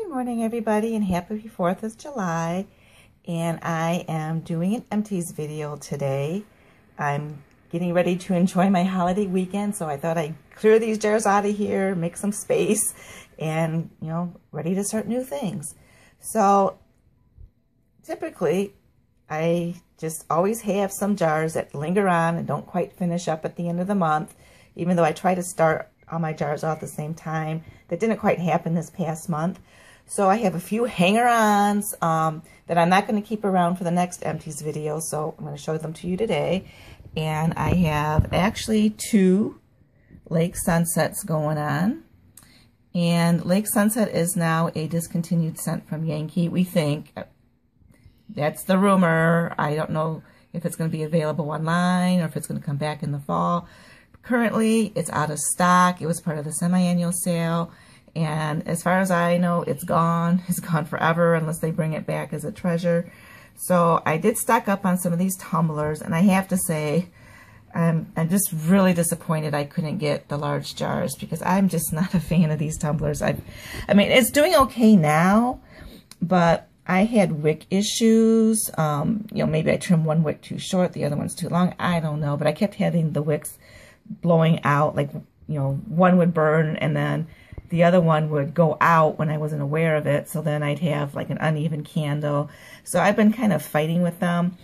Good morning, everybody, and happy 4th of July. And I am doing an empties video today. I'm getting ready to enjoy my holiday weekend, so I thought I'd clear these jars out of here, make some space, and, ready to start new things. So typically, I just always have some jars that linger on and don't quite finish up at the end of the month, even though I try to start all my jars all at the same time. That didn't quite happen this past month. So I have a few hanger-ons that I'm not going to keep around for the next empties video, so I'm going to show them to you today. And I have actually 2 Lake Sunsets going on. And Lake Sunset is now a discontinued scent from Yankee, we think. That's the rumor. I don't know if it's going to be available online or if it's going to come back in the fall. Currently, it's out of stock. It was part of the semi-annual sale. And as far as I know, it's gone. It's gone forever unless they bring it back as a treasure. So I did stock up on some of these tumblers, and I have to say, I'm just really disappointed I couldn't get the large jars because I'm just not a fan of these tumblers. I mean, it's doing okay now, but I had wick issues. Maybe I trimmed one wick too short, the other one's too long. I don't know, but I kept having the wicks blowing out, like, one would burn and then the other one would go out when I wasn't aware of it. So then I'd have like an uneven candle. So I've been kind of fighting with them.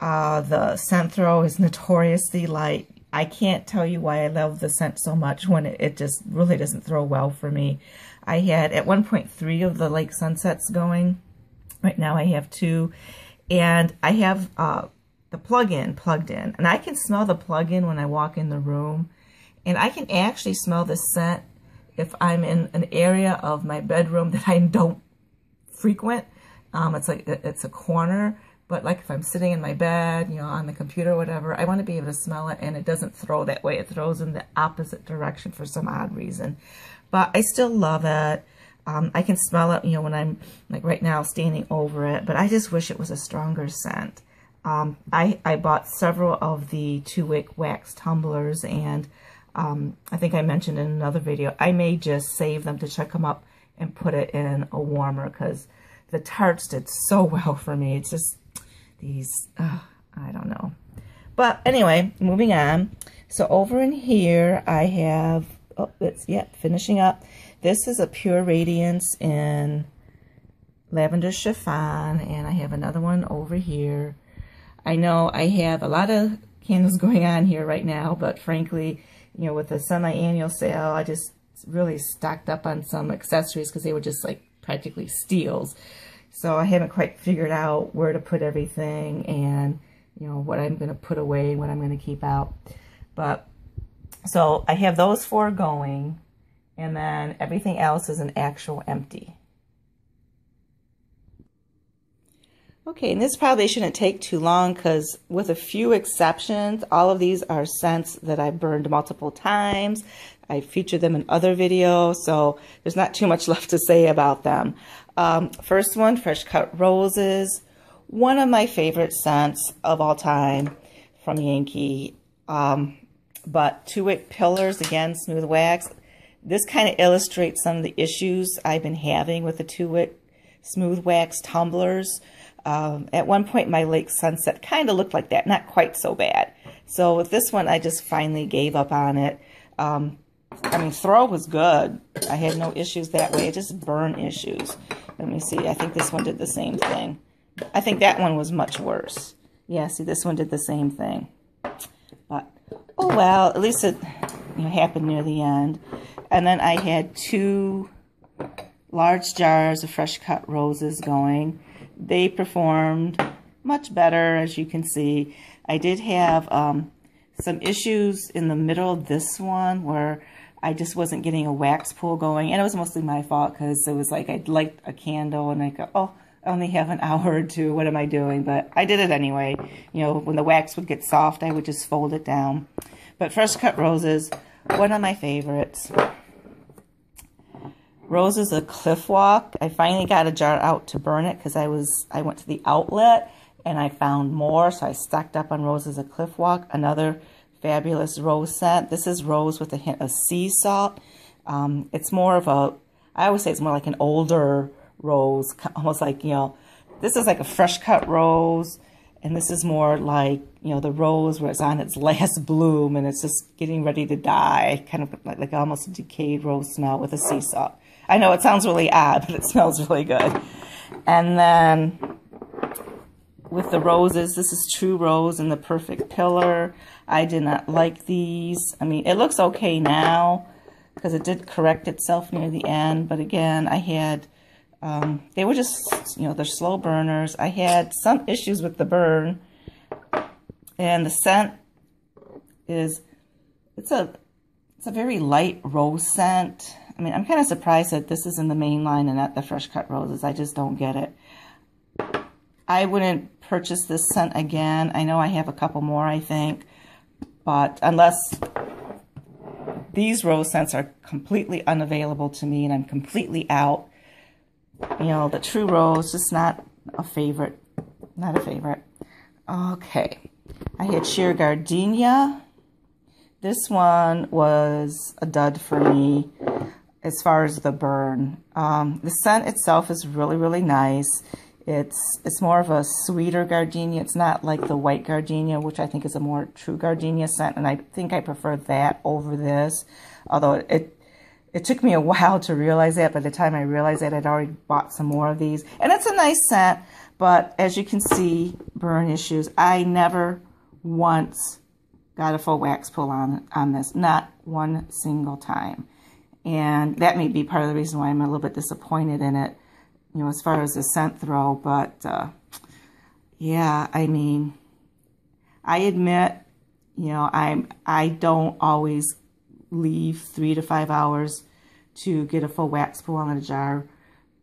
The scent throw is notoriously light. I can't tell you why I love the scent so much when it just really doesn't throw well for me. I had at one point 3 of the Lake Sunsets going. Right now I have 2. And I have the plug-in plugged in. And I can smell the plug-in when I walk in the room. And I can actually smell the scent if I'm in an area of my bedroom that I don't frequent. It's like it's a corner, but like if I'm sitting in my bed, on the computer or whatever, I want to be able to smell it, and it doesn't throw that way. It throws in the opposite direction for some odd reason. But I still love it. I can smell it, when I'm like right now standing over it, but I just wish it was a stronger scent. I bought several of the 2-wick wax tumblers, and I think I mentioned in another video, I may just save them to chuck them up and put it in a warmer because the tarts did so well for me. It's just these, I don't know. But anyway, moving on. So over in here, I have, finishing up. This is a Pure Radiance in Lavender Chiffon, and I have another one over here. I know I have a lot of candles going on here right now, but frankly, with the semi-annual sale, I just really stocked up on some accessories because they were just like practically steals. So I haven't quite figured out where to put everything and, what I'm going to put away and what I'm going to keep out. But so I have those 4 going, and then everything else is an actual empty. Okay, and this probably shouldn't take too long because with a few exceptions, all of these are scents that I've burned multiple times. I featured them in other videos, so there's not too much left to say about them. First one, Fresh Cut Roses. One of my favorite scents of all time from Yankee. But 2-wick Pillars, again, smooth wax. This kind of illustrates some of the issues I've been having with the 2-wick smooth wax tumblers. At one point, my Lake Sunset kind of looked like that, not quite so bad. So with this one, I just finally gave up on it. Throw was good. I had no issues that way. It just burn issues. Let me see. I think this one did the same thing. I think that one was much worse. Yeah, see, this one did the same thing. But, oh well, at least it happened near the end. And then I had 2 large jars of Fresh Cut Roses going. They performed much better, as you can see. I did have some issues in the middle of this one where I just wasn't getting a wax pool going. And it was mostly my fault because it was like I'd light a candle and I go, oh, I only have an hour or 2. What am I doing? But I did it anyway. When the wax would get soft, I would just fold it down. But Fresh Cut Roses, one of my favorites. Roses of Cliffwalk. I finally got a jar out to burn it because I went to the outlet and I found more, so I stocked up on Roses of Cliffwalk. Another fabulous rose scent. This is rose with a hint of sea salt. It's more of a I always say it's more like an older rose, almost like, you know, this is like a fresh cut rose, and this is more like, you know, the rose where it's on its last bloom and it's just getting ready to die, kind of like almost a decayed rose smell with a sea salt. I know it sounds really odd, but it smells really good. And then with the roses, this is True Rose in the Perfect Pillar. I did not like these. I mean, it looks okay now because it did correct itself near the end. But again, I had, they were just, you know, they're slow burners. I had some issues with the burn. And the scent is, it's a very light rose scent. I mean, I'm kind of surprised that this is in the main line and not the fresh cut roses. I just don't get it. I wouldn't purchase this scent again. I know I have a couple more, I think. But unless these rose scents are completely unavailable to me and I'm completely out, you know, the True Rose, just not a favorite. Not a favorite. Okay. I had Sheer Gardenia. This one was a dud for me as far as the burn. The scent itself is really, really nice. It's more of a sweeter gardenia. It's not like the white gardenia, which I think is a more true gardenia scent, and I think I prefer that over this. Although it took me a while to realize that. By the time I realized that, I'd already bought some more of these. And it's a nice scent, but as you can see, burn issues. I never once got a full wax pull on this. Not one single time. And that may be part of the reason why I'm a little bit disappointed in it, you know, as far as the scent throw. But, yeah, I mean, I admit, you know, I don't always leave 3 to 5 hours to get a full wax pull on a jar,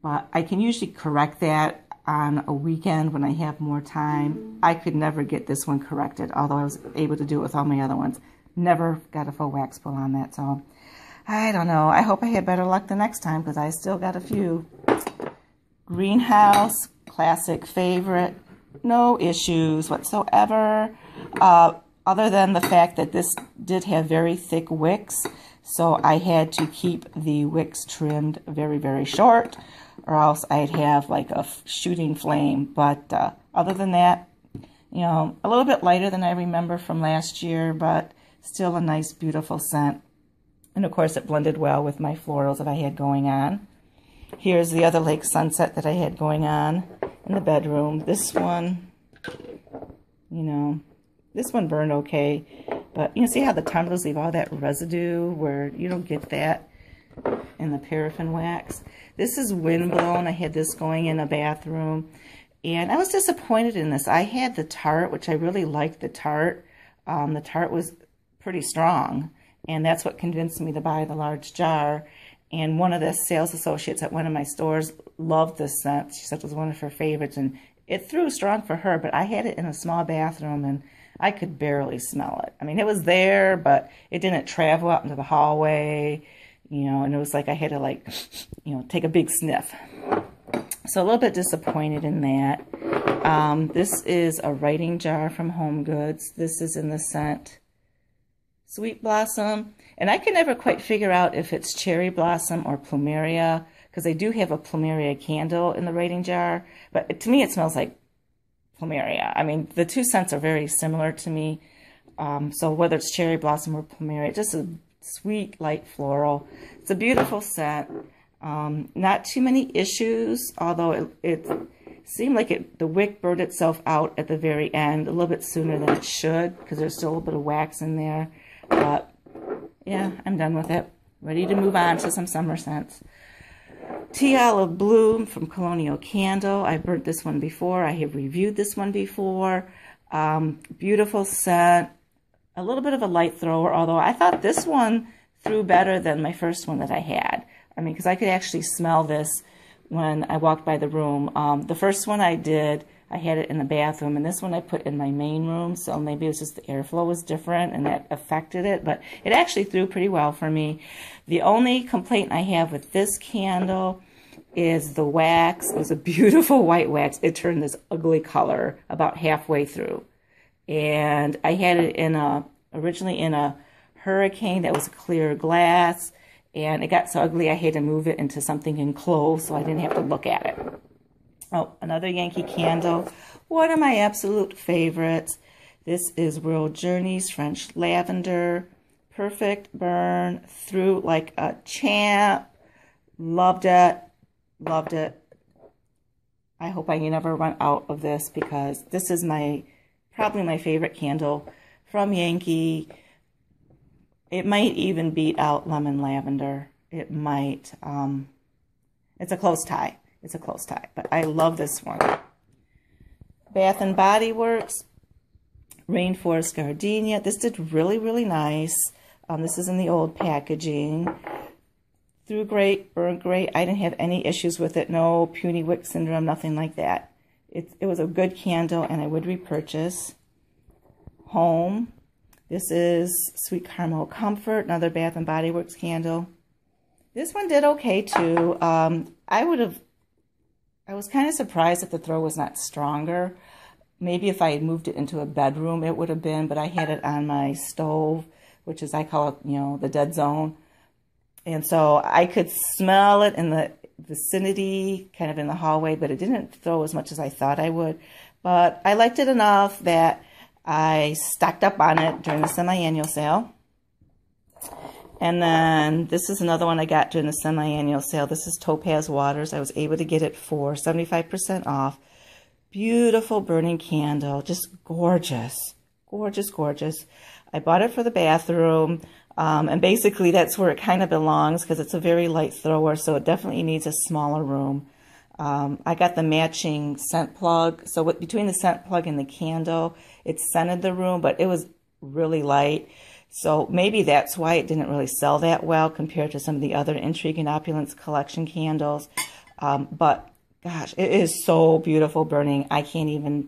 but I can usually correct that on a weekend when I have more time. I could never get this one corrected, although I was able to do it with all my other ones. Never got a full wax pull on that, so I don't know. I hope I had better luck the next time because I still got a few. Greenhouse, classic favorite, no issues whatsoever, other than the fact that this did have very thick wicks, so I had to keep the wicks trimmed very, very short, or else I'd have like a shooting flame. But other than that, you know, a little bit lighter than I remember from last year, but still a nice, beautiful scent. And of course, it blended well with my florals that I had going on. Here's the other Lake Sunset that I had going on in the bedroom. This one, you know, this one burned okay. But you see how the tumblers leave all that residue where you don't get that in the paraffin wax. This is Windblown. I had this going in a bathroom. And I was disappointed in this. I had the tart, which I really liked the tart. The tart was pretty strong. And that's what convinced me to buy the large jar. And one of the sales associates at one of my stores loved this scent. She said it was one of her favorites. And it threw strong for her, but I had it in a small bathroom and I could barely smell it. I mean, it was there, but it didn't travel out into the hallway, you know, and it was like I had to, like, you know, take a big sniff. So a little bit disappointed in that. This is a writing jar from Home Goods. This is in the scent Sweet Blossom. And I can never quite figure out if it's Cherry Blossom or Plumeria, because they do have a Plumeria candle in the writing jar. But to me, it smells like Plumeria. I mean, the two scents are very similar to me. So whether it's Cherry Blossom or Plumeria, just a sweet, light floral. It's a beautiful scent. Not too many issues, although it seemed like the wick burned itself out at the very end a little bit sooner than it should, because there's still a little bit of wax in there. But yeah, I'm done with it. Ready to move on to some summer scents. Tea Olive Bloom from Colonial Candle. I burnt this one before. I have reviewed this one before. Beautiful scent. A little bit of a light thrower, although I thought this one threw better than my first one that I had. I mean, because I could actually smell this when I walked by the room. The first one I did, I had it in the bathroom, and this one I put in my main room, so maybe it was just the airflow was different and that affected it, but it actually threw pretty well for me. The only complaint I have with this candle is the wax. It was a beautiful white wax. It turned this ugly color about halfway through. And I had it in originally in a Hurricane that was clear glass, and it got so ugly I had to move it into something enclosed so I didn't have to look at it. Oh, another Yankee candle. One of my absolute favorites. This is World Journeys French Lavender. Perfect burn through like a champ. Loved it. Loved it. I hope I never run out of this because this is probably my favorite candle from Yankee. It might even beat out Lemon Lavender. It might. It's a close tie. It's a close tie, but I love this one. Bath and Body Works, Rainforest Gardenia. This did really, really nice. This is in the old packaging. Through great, burned great. I didn't have any issues with it. No puny wick syndrome, nothing like that. It was a good candle, and I would repurchase. Home. This is Sweet Caramel Comfort, another Bath and Body Works candle. This one did okay too. I was kind of surprised that the throw was not stronger. Maybe if I had moved it into a bedroom, it would have been, but I had it on my stove, which is, I call it, you know, the dead zone. And so I could smell it in the vicinity, kind of in the hallway, but it didn't throw as much as I thought I would. But I liked it enough that I stocked up on it during the semi-annual sale. And then this is another one I got during the semi-annual sale. This is Topaz Waters. I was able to get it for 75% off. Beautiful burning candle. Just gorgeous. Gorgeous, gorgeous. I bought it for the bathroom. And basically that's where it kind of belongs because it's a very light thrower, so it definitely needs a smaller room. I got the matching scent plug, so between the scent plug and the candle, it scented the room, but it was really light. So maybe that's why it didn't really sell that well compared to some of the other Intrigue and Opulence collection candles. But gosh, it is so beautiful burning. I can't even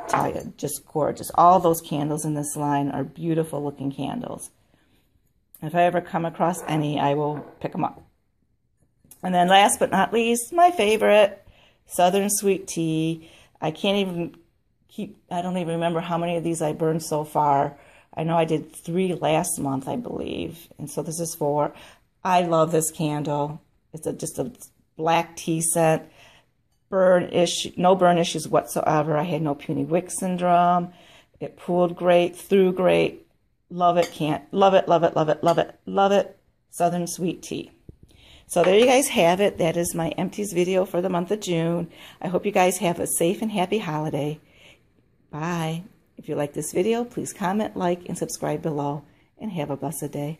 tell you, just gorgeous. All those candles in this line are beautiful looking candles. If I ever come across any, I will pick them up. And then last but not least, my favorite, Southern Sweet Tea. I don't even remember how many of these I burned so far. I know I did 3 last month, I believe. And so this is 4. I love this candle. It's just a black tea scent. No burn issues whatsoever. I had no puny wick syndrome. It pooled great, threw great. Love it, love it, love it, love it, love it, love it. Southern Sweet Tea. So there you guys have it. That is my empties video for the month of June. I hope you guys have a safe and happy holiday. Bye. If you like this video, please comment, like, and subscribe below. And have a blessed day.